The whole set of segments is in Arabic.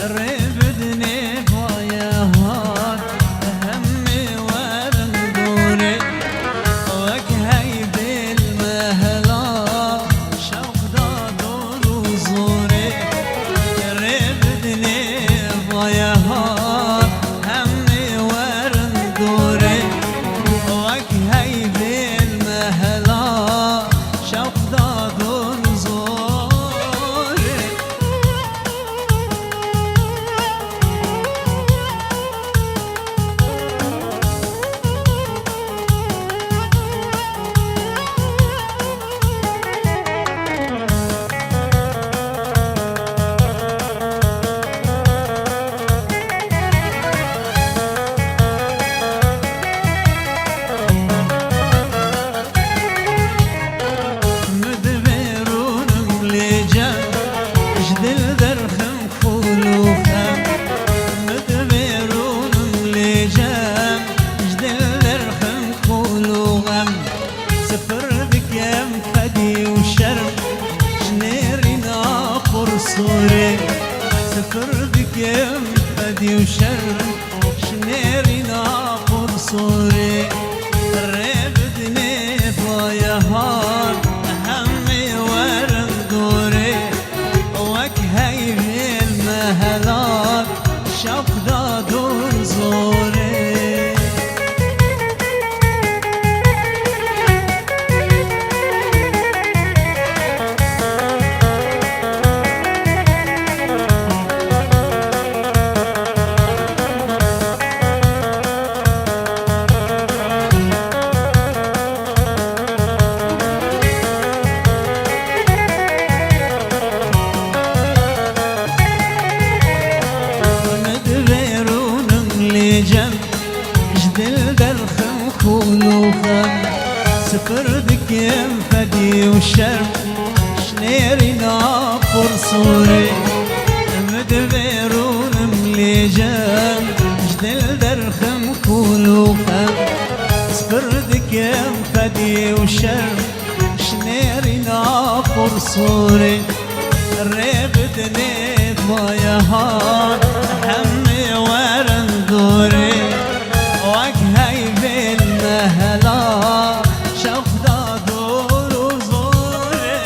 ربدني بوياهات همي ورندوري وجهي بالمهلا شوق دادور وزوري ربدني بوياهات همي ورندوري وجهي بالمهلا شوق دادور وزوري جدل درخم خلوخم مدبرون لجام جدل درخم خلوخم سفر بكم فدي وشرم جنيري ناقر صوري سفر بكم فدي وشرم جنيري ناقر صوري ربدني بوياهات همي ورندوري وجهي بالمهلات شوق دادور زوري جدل درخم خلوخم سفر دكيم فدي وشرم شنيري ناقر صوري مدبرون مليجم جدل درخم خلوخم سفر دكيم فدي وشرم شنيري ناقر صوري ربدني بوياهات همي ورندوري وجهي بالمهلا شوق دادور وزوري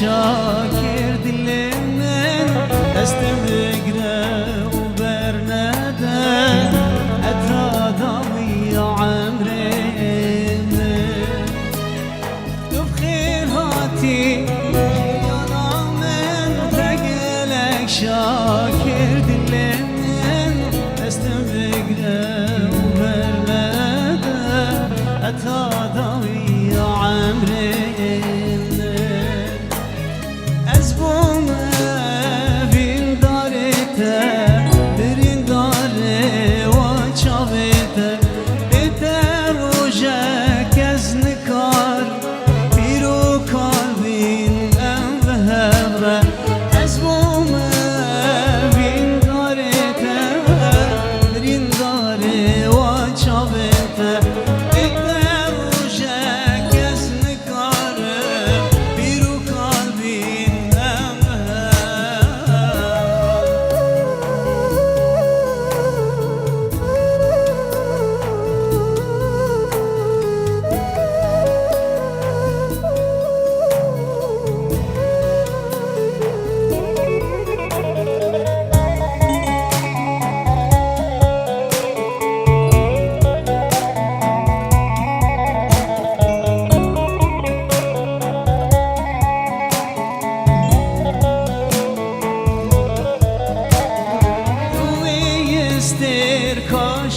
شاكر دلمن استمقرا وبرنادا اتراداوي عمري بخير هاتي يا من تقلك شاكر دلمن استمقرا وبرنادا اتراداوي عمري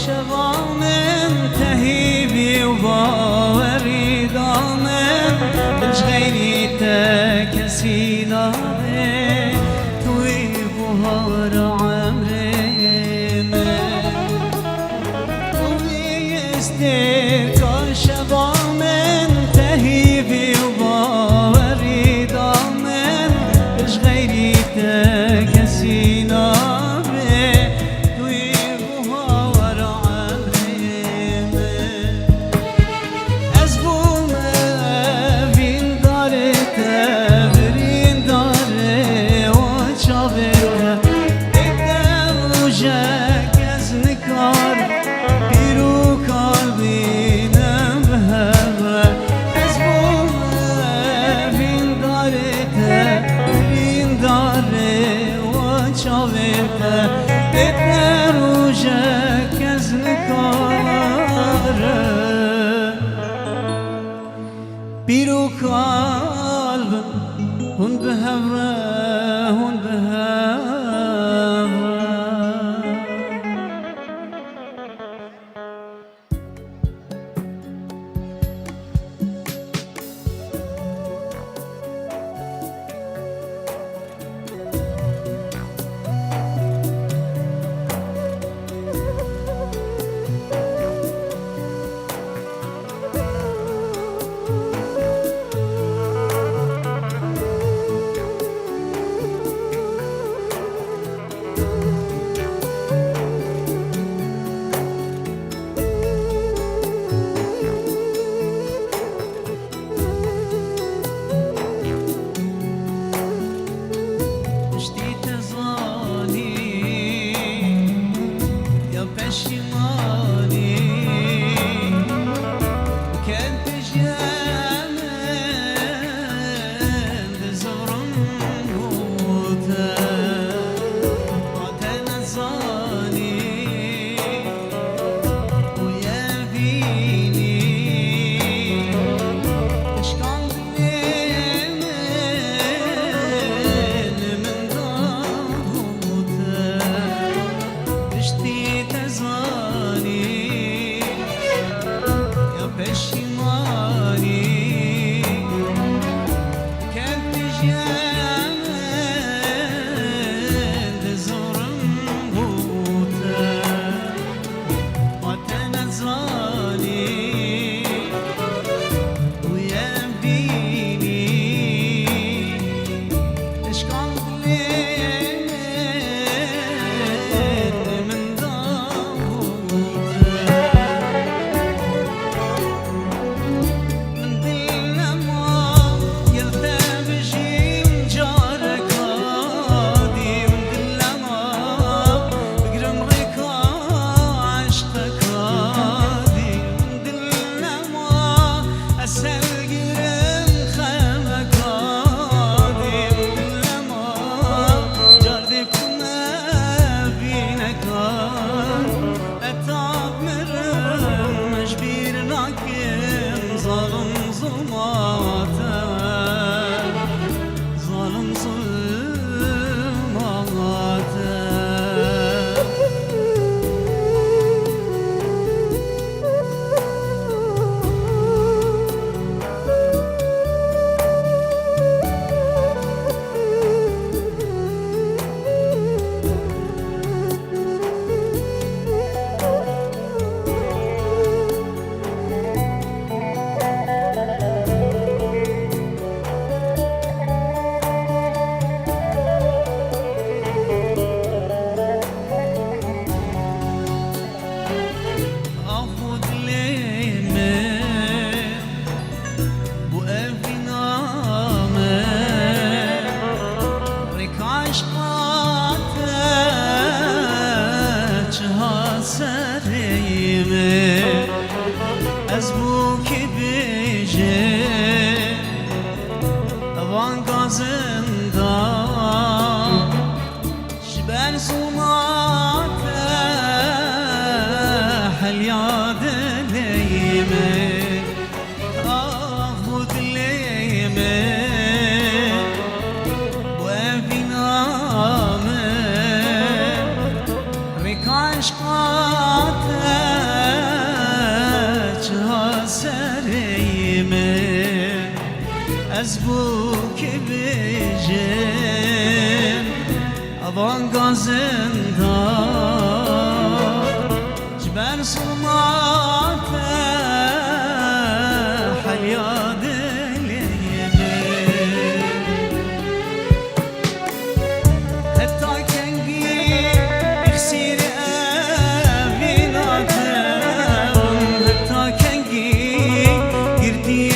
شوامن تهيبي وباوري دامن مش غيري تكسينا توي بهار عمري توي يستير شوامن تهيبي وباوري دامن مش غيري تكسينا بيرو قلب هون بهوره هون بهوره از بو که بجم اوان گازندار جبر سلمات حلیاد لیمه حتی کنگی اخسیر امیناتم حتی کنگی گردی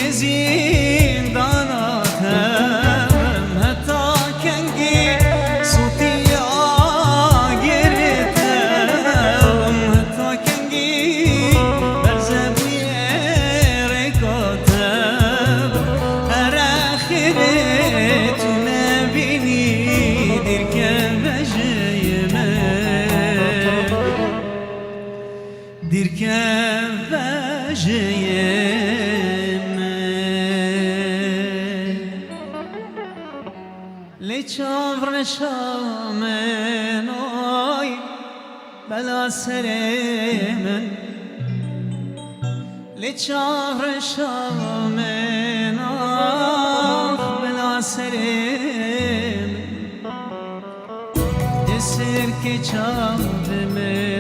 dirken vejeme le çavre şamen oy bela seremen le çavre şamen ah bela seremen deser ke çavremen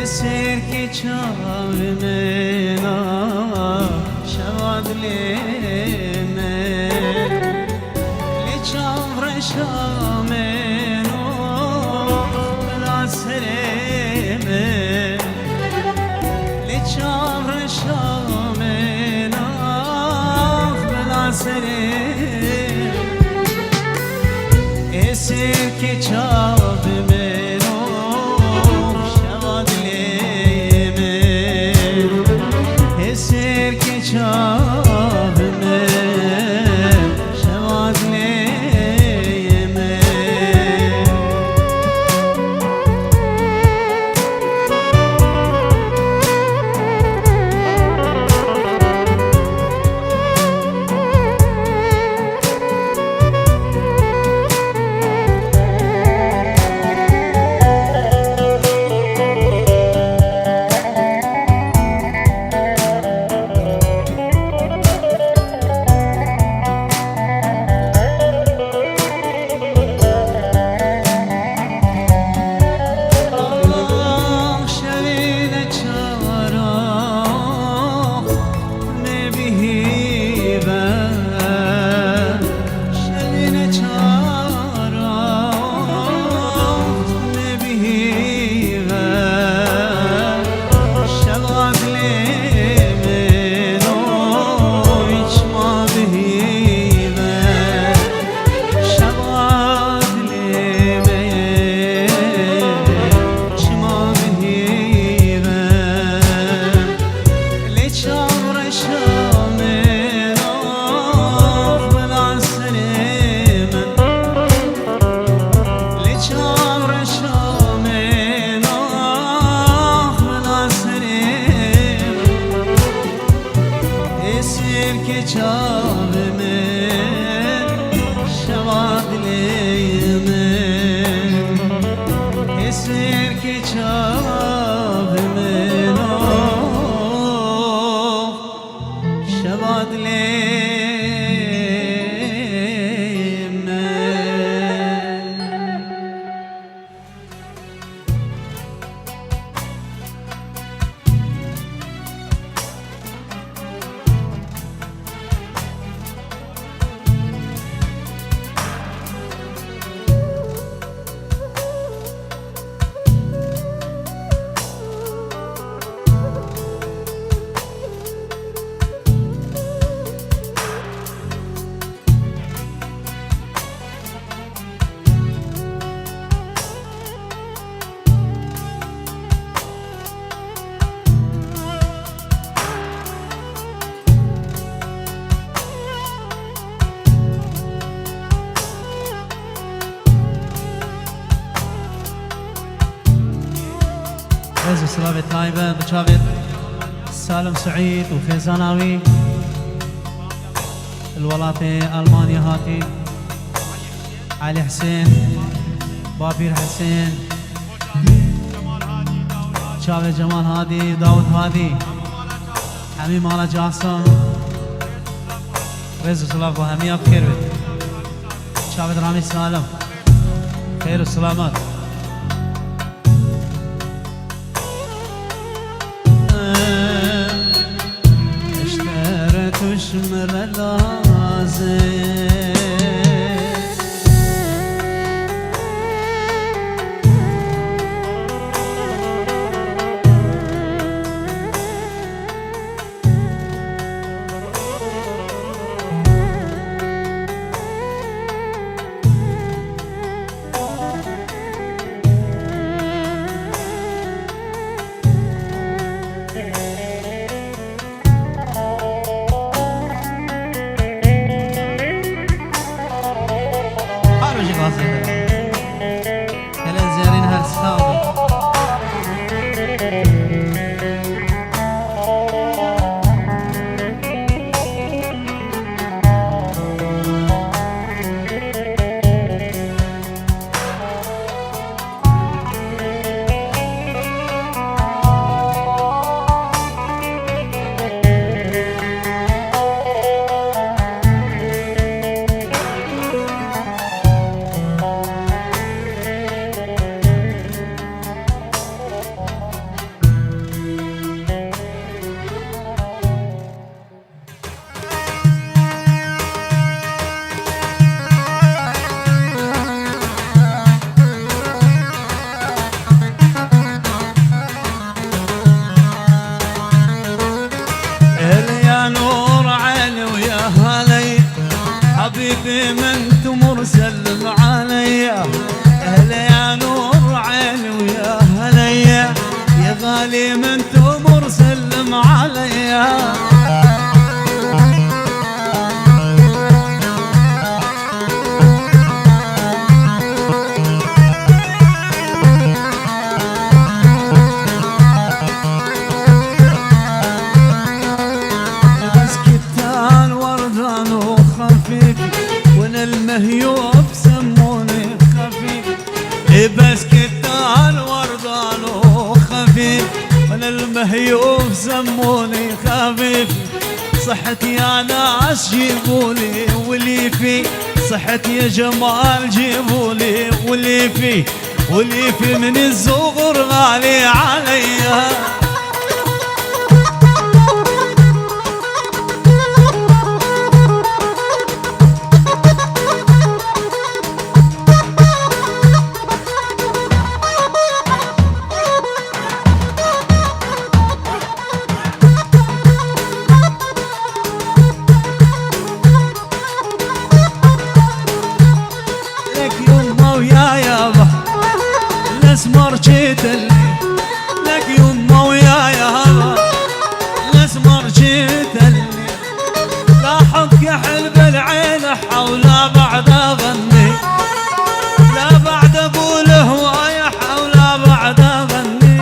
eser ke çavre na şavad leme le çavre şamen o bela sereme le çavre şamen ah bela sereme eser ke çavre eser ke çavme şevad leyeme رز سلافة طيبة بشافت سالم سعيد وفيزاناوي الولاطي ألمانيا هاتي علي حسين بابير حسين شافت جمال هادي داود هادي حميم مالا جاسم رز سلافة همية بخير بيت شافت رامي سالم خير وسلامات اشترت وشمر لازم حبيبي من تمر سلم عليا اهلا يا نور عيني ويا هليا يا غالي من تمر سلم عليا المهيوب سموني خفيف بس كتان وردان وخفيف وانا المهيوب سموني خفيف صحتي يا ناس جيبولي واللي في صحتي يا جمال جيبولي واللي في من الزغر غالي عليا الاسمر جيتلي لك يما ويا يابا الاسمر جيتلي لا حق يحلب العين حولا بعد اغني لا بعد اقول هوايا حولا بعد اغني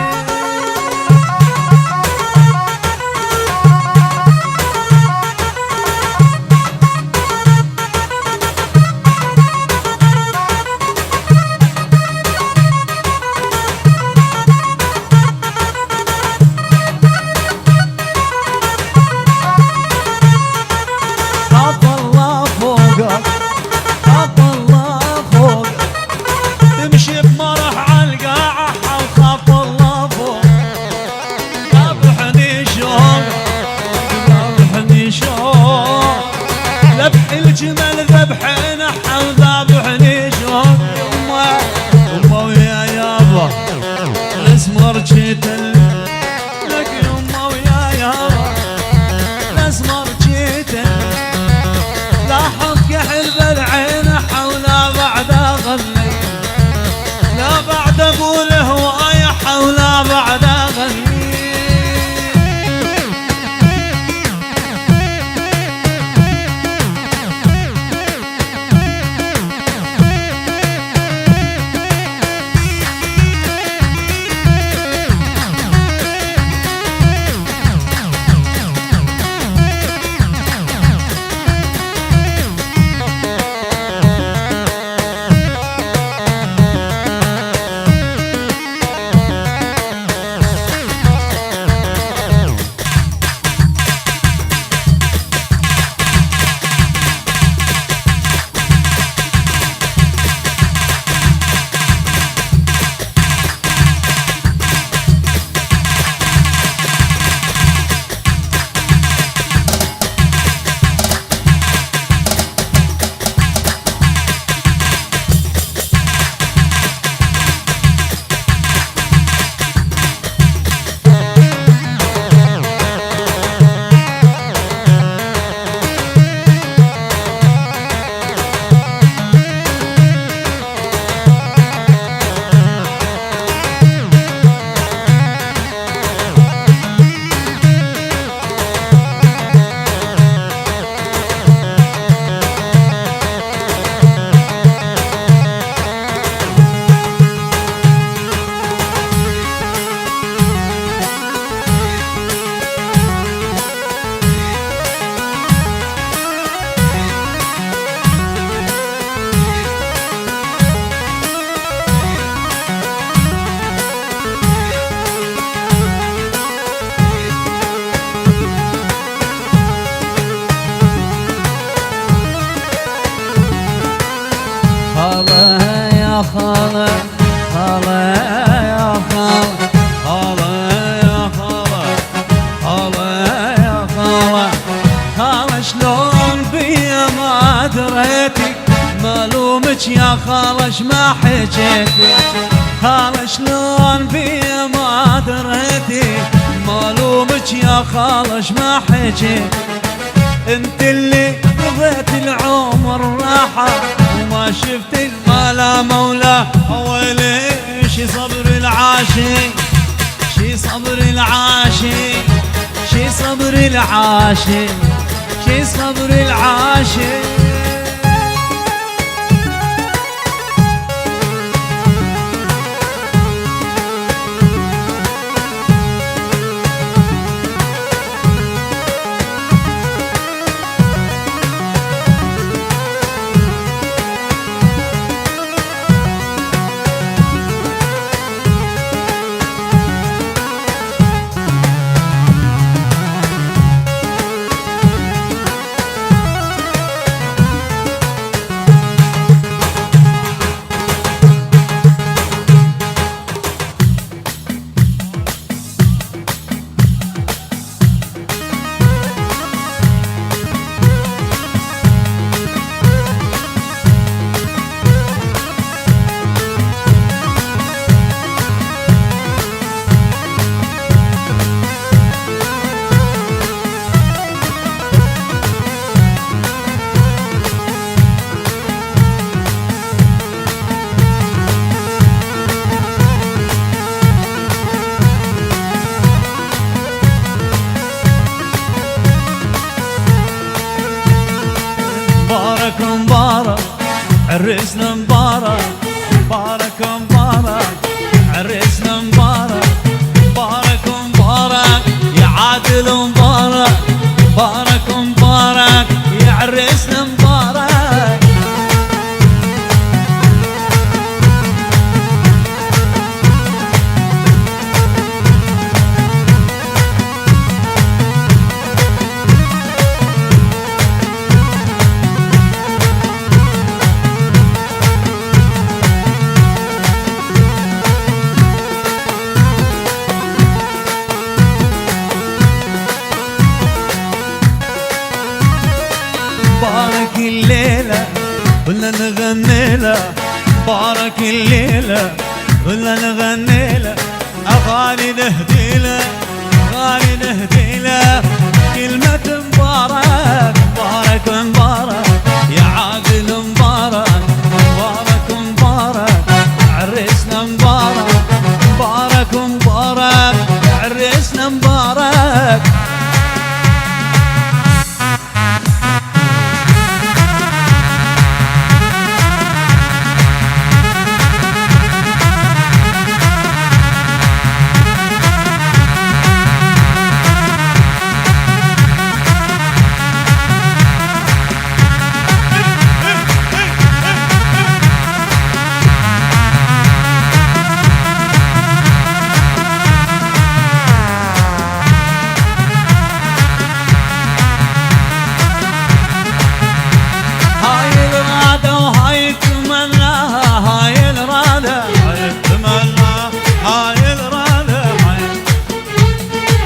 خالة خالة يا خالة خالة يا خالة خالة يا خالة خالة شلون بيا ما دريتي ما لومك يا خالة ما حكيتي خالة شلون بيا ما دريتي ما لومك يا خالة ما حكيتي انت اللي قضيت العمر راحة وما شفت الملا مولاه ويلي شي صبر العاشي شي صبر العاشي شي صبر العاشي شي صبر العاشي مبارك مبارك عرسنا مبارك مبارك مبارك عرسنا مبارك مبارك مبارك يا عادل مبارك مبارك مبارك يا عرسنا مبارك بارك الليلة ولا نغني له بارك الليلة ولا نغني له أغاني نهدي له أغاني نهدي له كلمة مبارك مبارك مبارك يا عادل مبارك مبارك مبارك عرسنا مبارك مبارك مبارك عرسنا مبارك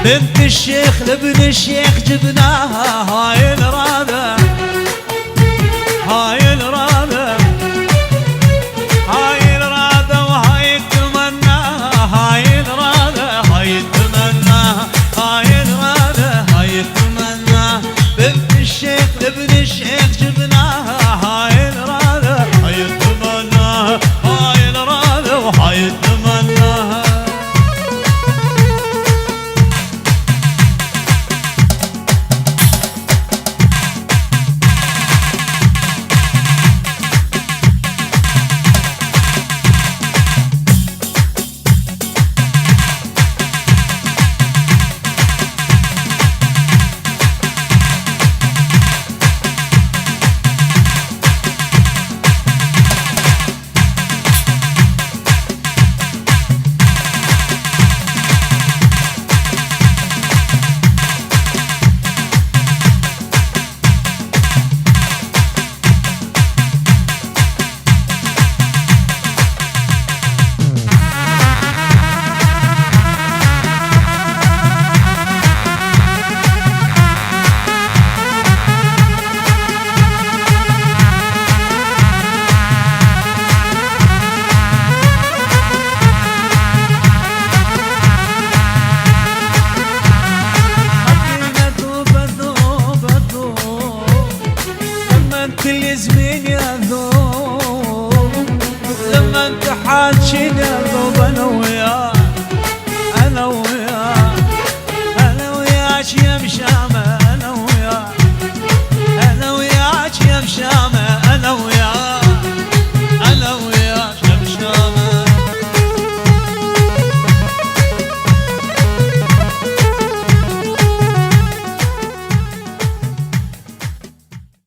بنت الشيخ لابن الشيخ جبناها هاي الرادة